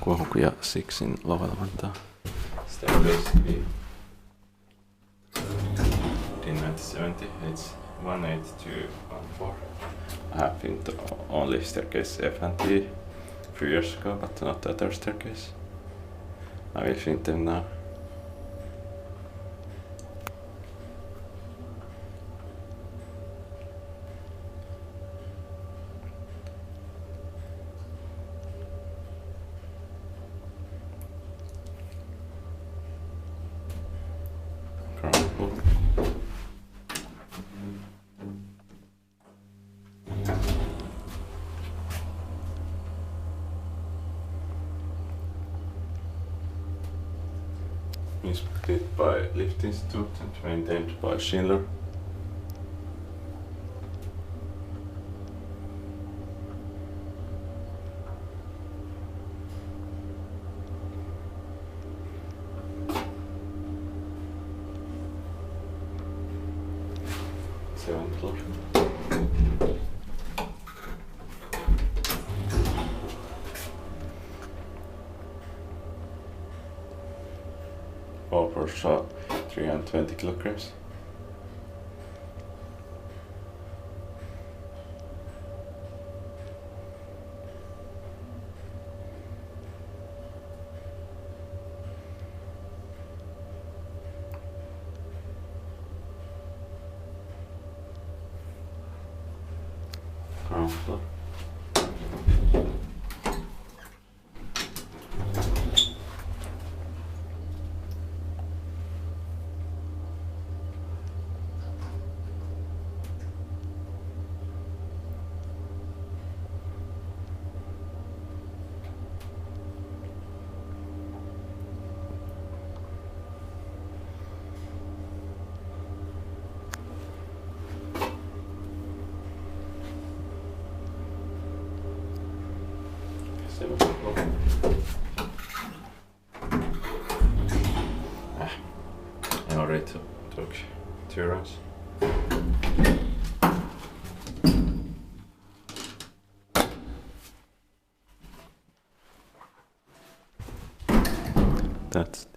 Kuohukuja 6 in Louhela, Vantaa. Staircase B. In 1970, it's 18214. I have been to only staircase F and T a few years ago, but not the other staircase. I will find them now. Inspected by Lift Institute and maintained by Schindler. Seventh floor. Overshot 320 kilograms. Ground floor. I already took 2 runs. That's